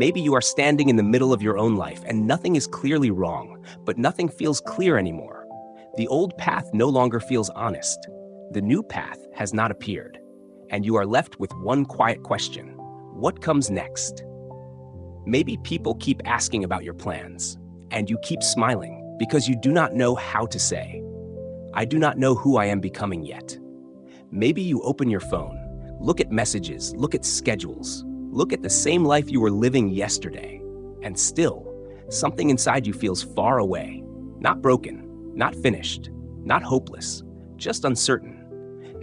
Maybe you are standing in the middle of your own life and nothing is clearly wrong, but nothing feels clear anymore. The old path no longer feels honest. The new path has not appeared. And you are left with one quiet question. What comes next? Maybe people keep asking about your plans, and you keep smiling because you do not know how to say, I do not know who I am becoming yet. Maybe you open your phone, look at messages, look at schedules, look at the same life you were living yesterday, and still, something inside you feels far away, not broken, not finished, not hopeless, just uncertain,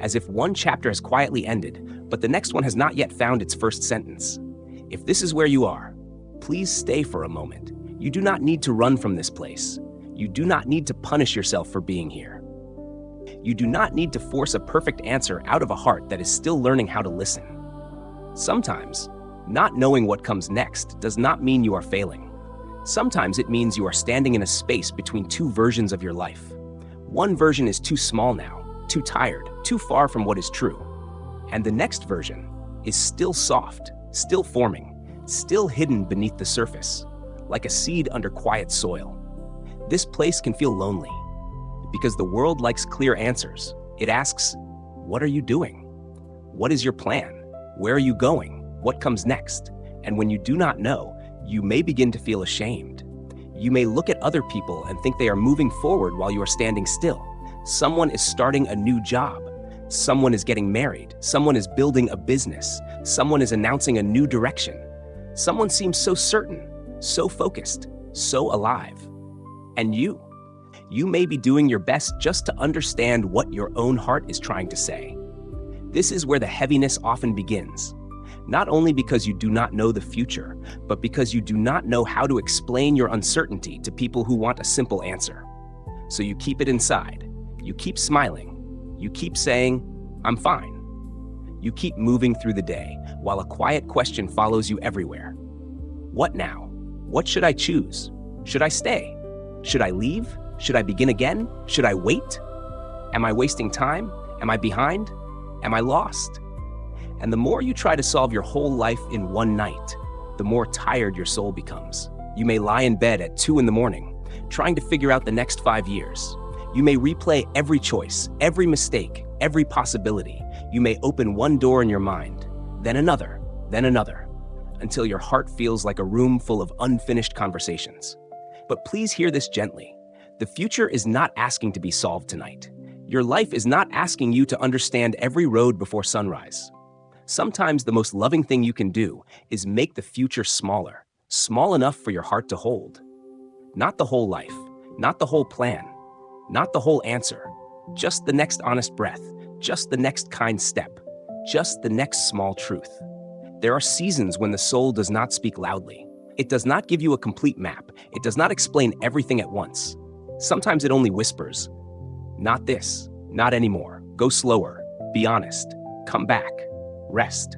as if one chapter has quietly ended, but the next one has not yet found its first sentence. If this is where you are, please stay for a moment. You do not need to run from this place. You do not need to punish yourself for being here. You do not need to force a perfect answer out of a heart that is still learning how to listen. Sometimes, not knowing what comes next does not mean you are failing. Sometimes it means you are standing in a space between two versions of your life. One version is too small now, too tired, too far from what is true. And the next version is still soft, still forming, still hidden beneath the surface, like a seed under quiet soil. This place can feel lonely, because the world likes clear answers. It asks, what are you doing? What is your plan? Where are you going? What comes next? And when you do not know, you may begin to feel ashamed. You may look at other people and think they are moving forward while you are standing still. Someone is starting a new job. Someone is getting married. Someone is building a business. Someone is announcing a new direction. Someone seems so certain, so focused, so alive. And you may be doing your best just to understand what your own heart is trying to say. This is where the heaviness often begins. Not only because you do not know the future, but because you do not know how to explain your uncertainty to people who want a simple answer. So you keep it inside. You keep smiling. You keep saying, I'm fine. You keep moving through the day while a quiet question follows you everywhere. What now? What should I choose? Should I stay? Should I leave? Should I begin again? Should I wait? Am I wasting time? Am I behind? Am I lost? And the more you try to solve your whole life in one night, the more tired your soul becomes. You may lie in bed at 2 a.m, trying to figure out the next 5 years. You may replay every choice, every mistake, every possibility. You may open one door in your mind, then another, until your heart feels like a room full of unfinished conversations. But please hear this gently. The future is not asking to be solved tonight. Your life is not asking you to understand every road before sunrise. Sometimes the most loving thing you can do is make the future smaller, small enough for your heart to hold. Not the whole life, not the whole plan, not the whole answer, just the next honest breath, just the next kind step, just the next small truth. There are seasons when the soul does not speak loudly. It does not give you a complete map. It does not explain everything at once. Sometimes it only whispers, not this, not anymore, go slower, be honest, come back, rest.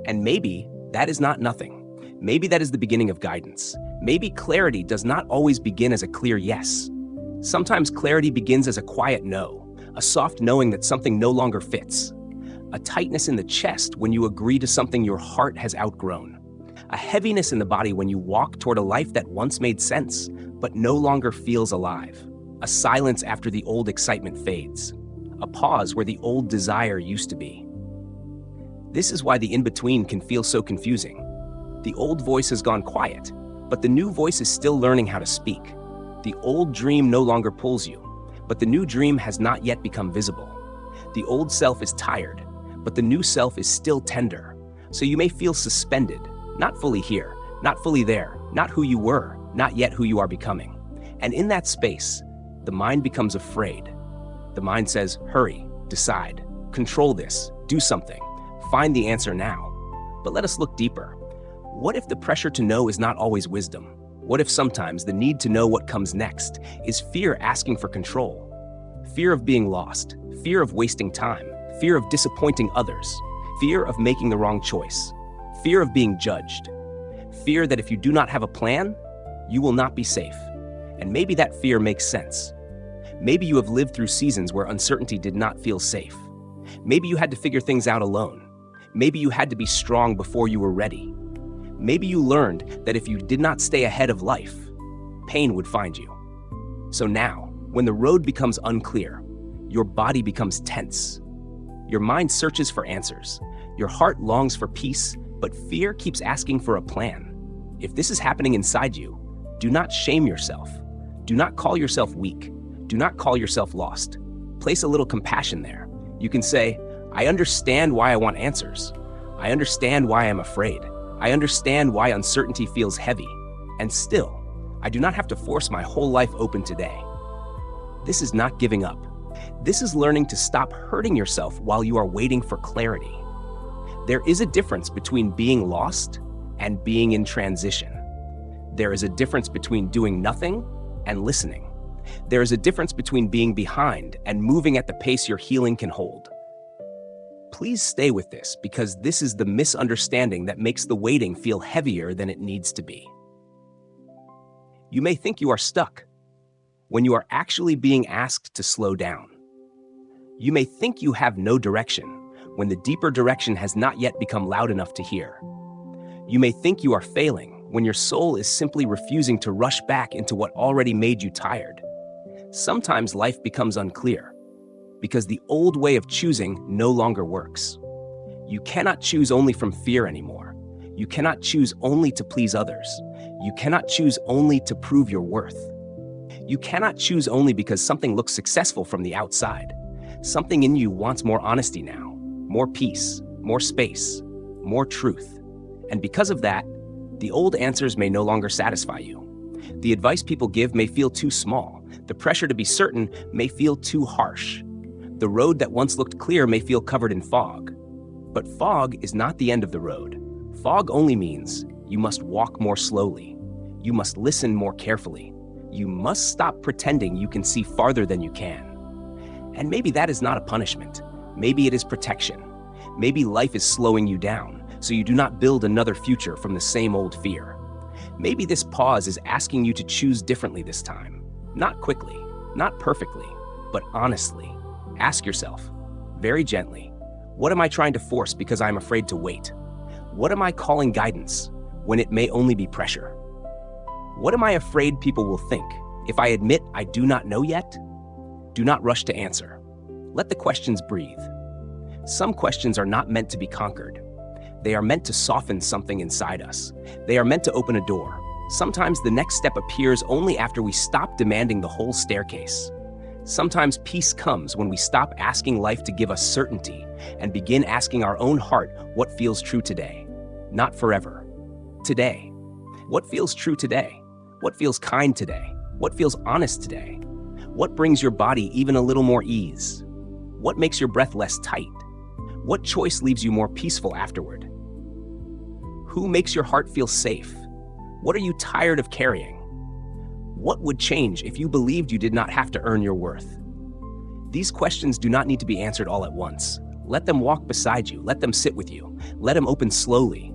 And maybe that is not nothing. Maybe that is the beginning of guidance. Maybe clarity does not always begin as a clear yes. Sometimes clarity begins as a quiet no, a soft knowing that something no longer fits, a tightness in the chest when you agree to something your heart has outgrown, a heaviness in the body when you walk toward a life that once made sense, but no longer feels alive, a silence after the old excitement fades, a pause where the old desire used to be. This is why the in-between can feel so confusing. The old voice has gone quiet, but the new voice is still learning how to speak. The old dream no longer pulls you, but the new dream has not yet become visible. The old self is tired, but the new self is still tender. So you may feel suspended, not fully here, not fully there, not who you were, not yet who you are becoming. And in that space, the mind becomes afraid. The mind says, hurry, decide, control this, do something, find the answer now. But let us look deeper. What if the pressure to know is not always wisdom? What if sometimes the need to know what comes next is fear asking for control? Fear of being lost, fear of wasting time, fear of disappointing others, fear of making the wrong choice, fear of being judged, fear that if you do not have a plan, you will not be safe. And maybe that fear makes sense. Maybe you have lived through seasons where uncertainty did not feel safe. Maybe you had to figure things out alone. Maybe you had to be strong before you were ready. Maybe you learned that if you did not stay ahead of life, pain would find you. So now, when the road becomes unclear, your body becomes tense. Your mind searches for answers. Your heart longs for peace, but fear keeps asking for a plan. If this is happening inside you, do not shame yourself. Do not call yourself weak. Do not call yourself lost. Place a little compassion there. You can say, I understand why I want answers. I understand why I'm afraid. I understand why uncertainty feels heavy. And still, I do not have to force my whole life open today. This is not giving up. This is learning to stop hurting yourself while you are waiting for clarity. There is a difference between being lost and being in transition. There is a difference between doing nothing and listening. There is a difference between being behind and moving at the pace your healing can hold. Please stay with this, because this is the misunderstanding that makes the waiting feel heavier than it needs to be. You may think you are stuck when you are actually being asked to slow down. You may think you have no direction when the deeper direction has not yet become loud enough to hear. You may think you are failing when your soul is simply refusing to rush back into what already made you tired. Sometimes life becomes unclear because the old way of choosing no longer works. You cannot choose only from fear anymore. You cannot choose only to please others. You cannot choose only to prove your worth. You cannot choose only because something looks successful from the outside. Something in you wants more honesty now, more peace, more space, more truth. And because of that, the old answers may no longer satisfy you. The advice people give may feel too small. The pressure to be certain may feel too harsh. The road that once looked clear may feel covered in fog. But fog is not the end of the road. Fog only means you must walk more slowly. You must listen more carefully. You must stop pretending you can see farther than you can. And maybe that is not a punishment. Maybe it is protection. Maybe life is slowing you down, so you do not build another future from the same old fear. Maybe this pause is asking you to choose differently this time. Not quickly, not perfectly, but honestly. Ask yourself, very gently, what am I trying to force because I'm afraid to wait? What am I calling guidance when it may only be pressure? What am I afraid people will think if I admit I do not know yet? Do not rush to answer. Let the questions breathe. Some questions are not meant to be conquered. They are meant to soften something inside us. They are meant to open a door. Sometimes the next step appears only after we stop demanding the whole staircase. Sometimes peace comes when we stop asking life to give us certainty and begin asking our own heart what feels true today, not forever. Today. What feels true today? What feels kind today? What feels honest today? What brings your body even a little more ease? What makes your breath less tight? What choice leaves you more peaceful afterward? Who makes your heart feel safe? What are you tired of carrying? What would change if you believed you did not have to earn your worth? These questions do not need to be answered all at once. Let them walk beside you. Let them sit with you. Let them open slowly,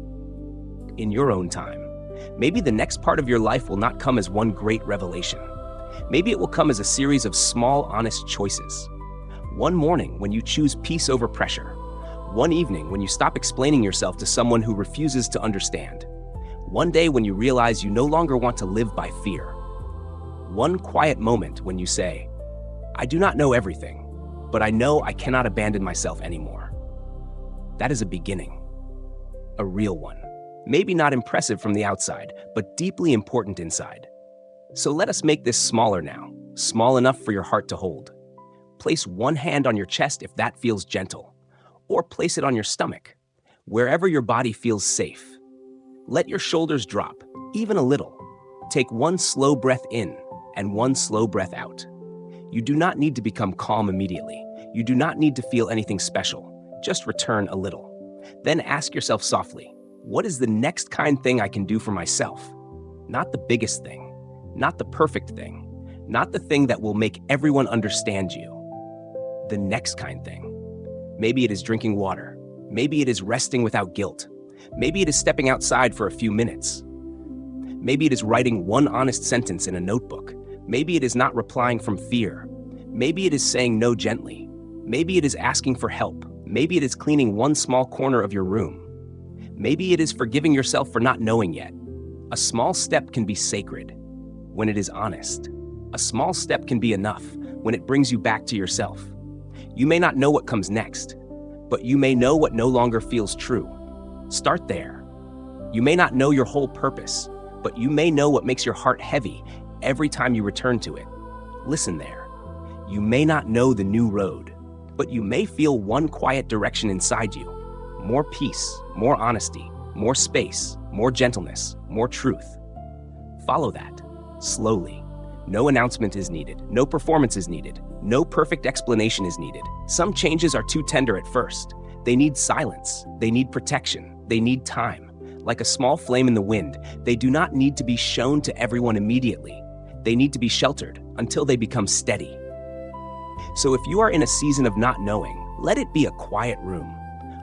in your own time. Maybe the next part of your life will not come as one great revelation. Maybe it will come as a series of small, honest choices. One morning when you choose peace over pressure. One evening when you stop explaining yourself to someone who refuses to understand. One day when you realize you no longer want to live by fear. One quiet moment when you say, I do not know everything, but I know I cannot abandon myself anymore. That is a beginning. A real one. Maybe not impressive from the outside, but deeply important inside. So let us make this smaller now, small enough for your heart to hold. Place one hand on your chest if that feels gentle, or place it on your stomach, wherever your body feels safe. Let your shoulders drop, even a little. Take one slow breath in and one slow breath out. You do not need to become calm immediately. You do not need to feel anything special. Just return a little. Then ask yourself softly, what is the next kind thing I can do for myself? Not the biggest thing, not the perfect thing, not the thing that will make everyone understand you. The next kind thing. Maybe it is drinking water. Maybe it is resting without guilt. Maybe it is stepping outside for a few minutes. Maybe it is writing one honest sentence in a notebook. Maybe it is not replying from fear. Maybe it is saying no gently. Maybe it is asking for help. Maybe it is cleaning one small corner of your room. Maybe it is forgiving yourself for not knowing yet. A small step can be sacred when it is honest. A small step can be enough when it brings you back to yourself. You may not know what comes next, but you may know what no longer feels true. Start there. You may not know your whole purpose, but you may know what makes your heart heavy every time you return to it. Listen there. You may not know the new road, but you may feel one quiet direction inside you. More peace, more honesty, more space, more gentleness, more truth. Follow that, slowly. No announcement is needed, no performance is needed, no perfect explanation is needed. Some changes are too tender at first. They need silence, they need protection, they need time. Like a small flame in the wind, they do not need to be shown to everyone immediately. They need to be sheltered until they become steady. So if you are in a season of not knowing, let it be a quiet room.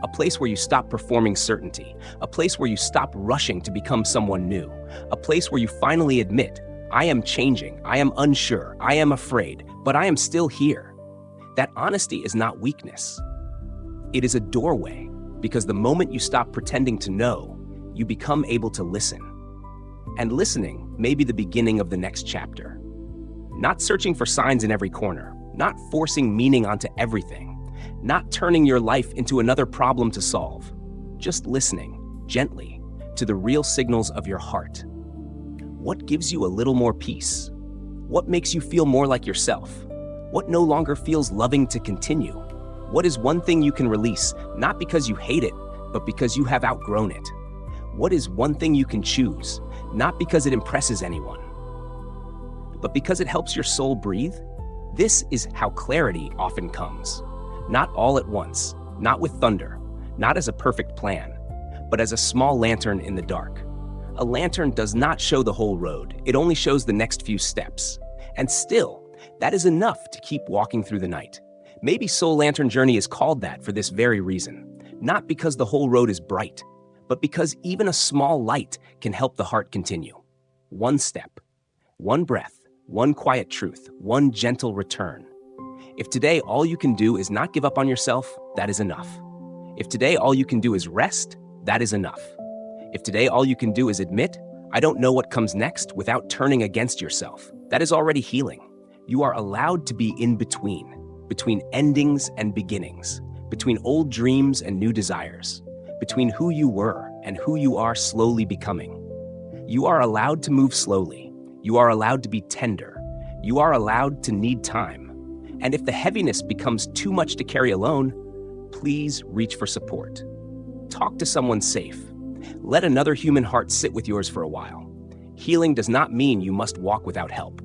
A place where you stop performing certainty, a place where you stop rushing to become someone new, a place where you finally admit, I am changing, I am unsure, I am afraid, but I am still here. That honesty is not weakness. It is a doorway, because the moment you stop pretending to know, you become able to listen. And listening may be the beginning of the next chapter. Not searching for signs in every corner, not forcing meaning onto everything, not turning your life into another problem to solve. Just listening, gently, to the real signals of your heart. What gives you a little more peace? What makes you feel more like yourself? What no longer feels loving to continue? What is one thing you can release, not because you hate it, but because you have outgrown it? What is one thing you can choose, not because it impresses anyone, but because it helps your soul breathe? This is how clarity often comes. Not all at once, not with thunder, not as a perfect plan, but as a small lantern in the dark. A lantern does not show the whole road, it only shows the next few steps. And still, that is enough to keep walking through the night. Maybe Soul Lantern Journey is called that for this very reason. Not because the whole road is bright, but because even a small light can help the heart continue. One step, one breath, one quiet truth, one gentle return. If today all you can do is not give up on yourself, that is enough. If today all you can do is rest, that is enough. If today all you can do is admit, I don't know what comes next, without turning against yourself, that is already healing. You are allowed to be in between endings and beginnings, between old dreams and new desires, between who you were and who you are slowly becoming. You are allowed to move slowly. You are allowed to be tender. You are allowed to need time. And if the heaviness becomes too much to carry alone, please reach for support. Talk to someone safe. Let another human heart sit with yours for a while. Healing does not mean you must walk without help.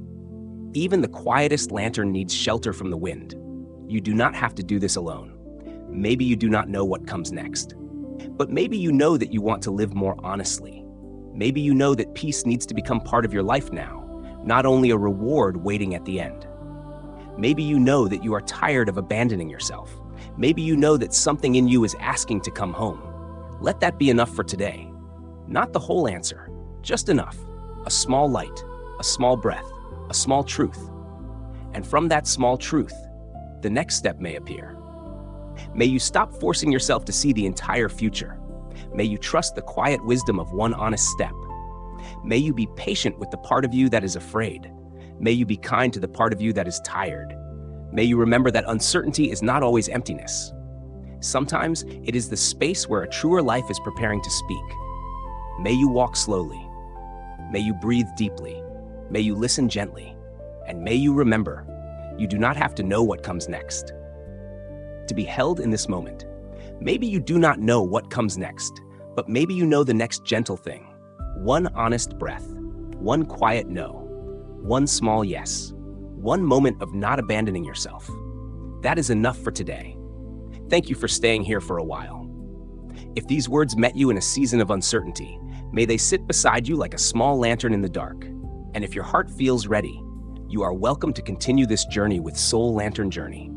Even the quietest lantern needs shelter from the wind. You do not have to do this alone. Maybe you do not know what comes next. But maybe you know that you want to live more honestly. Maybe you know that peace needs to become part of your life now, not only a reward waiting at the end. Maybe you know that you are tired of abandoning yourself. Maybe you know that something in you is asking to come home. Let that be enough for today. Not the whole answer, just enough. A small light, a small breath, a small truth. And from that small truth, the next step may appear. May you stop forcing yourself to see the entire future. May you trust the quiet wisdom of one honest step. May you be patient with the part of you that is afraid. May you be kind to the part of you that is tired. May you remember that uncertainty is not always emptiness. Sometimes it is the space where a truer life is preparing to speak. May you walk slowly. May you breathe deeply. May you listen gently. And may you remember, you do not have to know what comes next. To be held in this moment. Maybe you do not know what comes next, but maybe you know the next gentle thing. One honest breath, one quiet no, one small yes, one moment of not abandoning yourself. That is enough for today. Thank you for staying here for a while. If these words met you in a season of uncertainty, may they sit beside you like a small lantern in the dark. And if your heart feels ready, you are welcome to continue this journey with Soul Lantern Journey.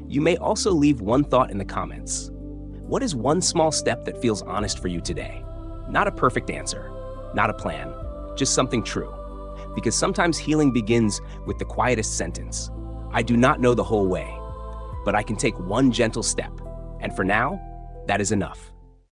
You may also leave one thought in the comments. What is one small step that feels honest for you today? Not a perfect answer, not a plan, just something true. Because sometimes healing begins with the quietest sentence. I do not know the whole way, but I can take one gentle step. And for now, that is enough.